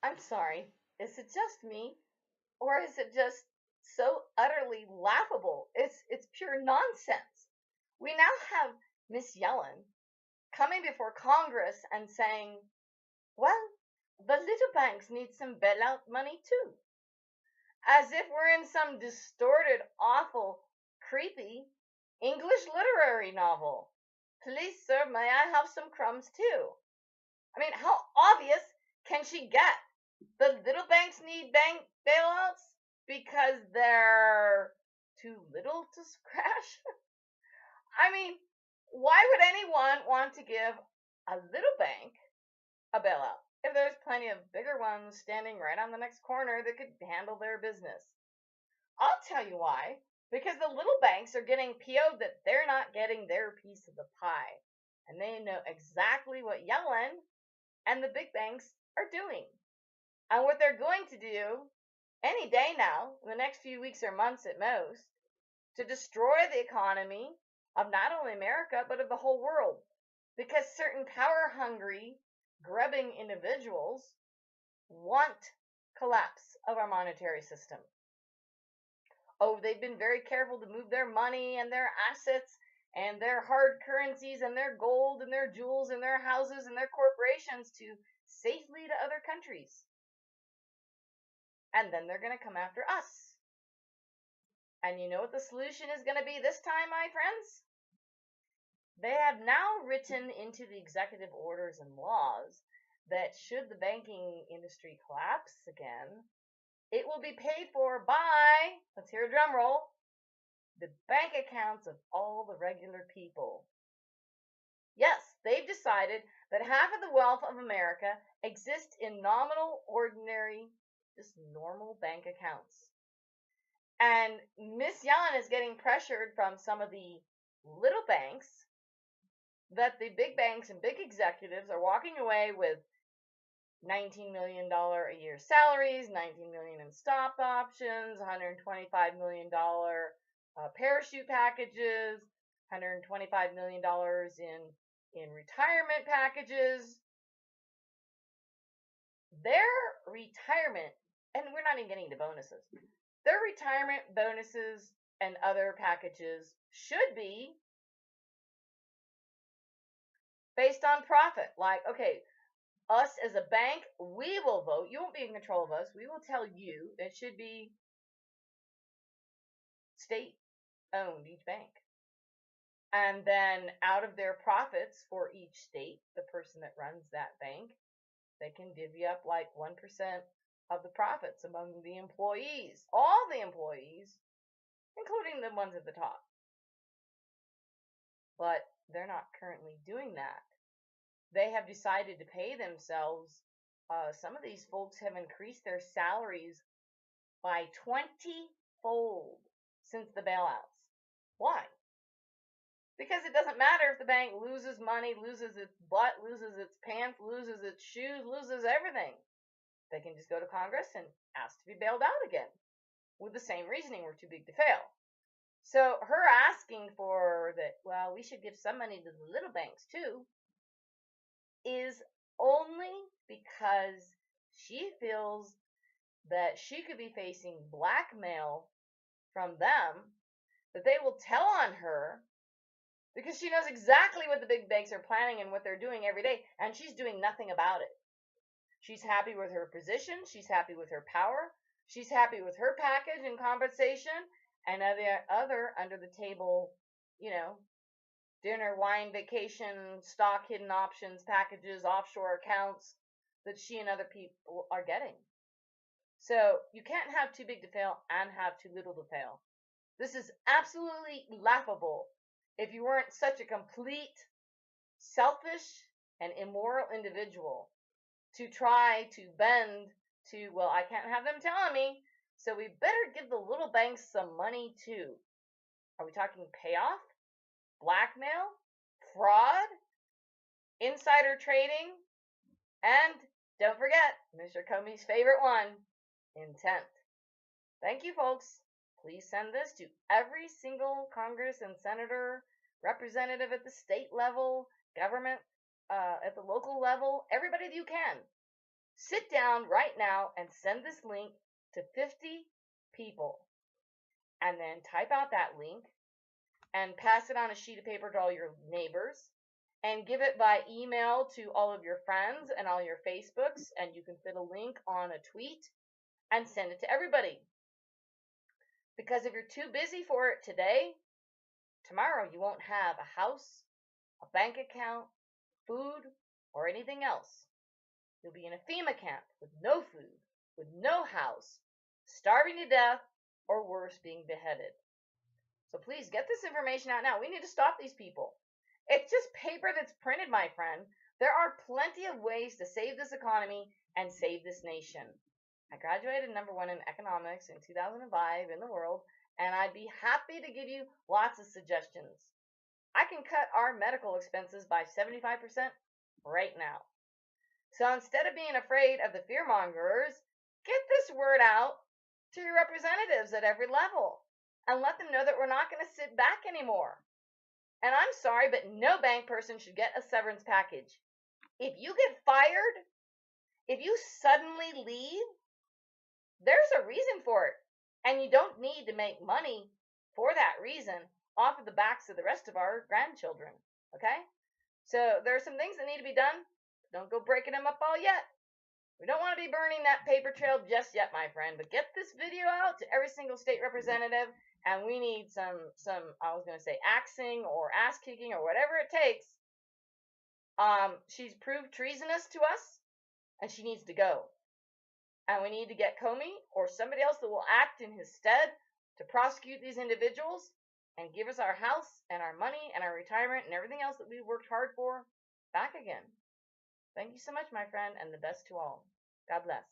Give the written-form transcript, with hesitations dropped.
I'm sorry, is it just me? Or is it just so utterly laughable? It's pure nonsense. We now have Miss Yellen coming before Congress and saying, well, the little banks need some bailout money too. As if we're in some distorted, awful, creepy English literary novel. Please, sir, may I have some crumbs too? I mean, how obvious can she get? The little banks need bank bailouts because they're too little to scratch. I mean, why would anyone want to give a little bank a bailout if there's plenty of bigger ones standing right on the next corner that could handle their business? I'll tell you why. Because the little banks are getting PO'd that they're not getting their piece of the pie. And they know exactly what Yellen and the big banks are doing. And what they're going to do any day now, in the next few weeks or months at most, to destroy the economy of not only America, but of the whole world. Because certain power hungry, grubbing individuals want collapse of our monetary system. Oh, they've been very careful to move their money and their assets and their hard currencies and their gold and their jewels and their houses and their corporations to safely to other countries. And then they're going to come after us. And you know what the solution is going to be this time, my friends? They have now written into the executive orders and laws that should the banking industry collapse again, it will be paid for by, let's hear a drum roll, the bank accounts of all the regular people. Yes, they've decided that half of the wealth of America exists in nominal, ordinary, just normal bank accounts. And Miss Yellen is getting pressured from some of the little banks that the big banks and big executives are walking away with $19 million a year salaries, $19 million in stock options, $125 million parachute packages, $125 million in retirement packages. Their retirement, and we're not even getting to bonuses, their retirement bonuses and other packages should be based on profit. Like, okay, us as a bank, we will vote. You won't be in control of us. We will tell you it should be state owned, each bank. And then out of their profits for each state, the person that runs that bank, they can divvy up like 1% of the profits among the employees, all the employees, including the ones at the top. But they're not currently doing that. They have decided to pay themselves. Some of these folks have increased their salaries by 20-fold since the bailouts. Why? Because it doesn't matter if the bank loses money, loses its butt, loses its pants, loses its shoes, loses everything. They can just go to Congress and ask to be bailed out again with the same reasoning, we're too big to fail. So her asking for that, well, we should give some money to the little banks too, is only because she feels that she could be facing blackmail from them, that they will tell on her because she knows exactly what the big banks are planning and what they're doing every day, and she's doing nothing about it. She's happy with her position. She's happy with her power. She's happy with her package and compensation and other under the table, dinner, wine, vacation, stock, hidden options, packages, offshore accounts that she and other people are getting. So you can't have too big to fail and have too little to fail. This is absolutely laughable if you weren't such a complete, selfish, and immoral individual to try to bend to, well, I can't have them telling me, so we better give the little banks some money too. Are we talking payoff? Blackmail? Fraud? Insider trading? And don't forget, Mr. Comey's favorite one, intent. Thank you, folks. Please send this to every single Congress and senator, representative at the state level, government, at the local level, everybody that you can. Sit down right now and send this link to 50 people, and then type out that link and pass it on a sheet of paper to all your neighbors, and give it by email to all of your friends and all your Facebooks, and you can fit a link on a tweet and send it to everybody. Because if you're too busy for it today, tomorrow you won't have a house, a bank account, food, or anything else. You'll be in a FEMA camp with no food, with no house, starving to death, or worse, being beheaded. So please get this information out now. We need to stop these people. It's just paper that's printed, my friend. There are plenty of ways to save this economy and save this nation. I graduated #1 in economics in 2005 in the world, and I'd be happy to give you lots of suggestions. I can cut our medical expenses by 75% right now. So instead of being afraid of the fearmongers, get this word out to your representatives at every level and let them know that we're not going to sit back anymore. And I'm sorry, but no bank person should get a severance package. If you get fired, if you suddenly leave, there's a reason for it. And you don't need to make money for that reason off of the backs of the rest of our grandchildren. Okay? So there are some things that need to be done. Don't go breaking them up all yet. We don't want to be burning that paper trail just yet, my friend. But get this video out to every single state representative, and we need some I was going to say axing or ass kicking or whatever it takes. She's proved treasonous to us, and she needs to go. And we need to get Comey or somebody else that will act in his stead to prosecute these individuals and give us our house and our money and our retirement and everything else that we worked hard for back again. Thank you so much, my friend, and the best to all. God bless.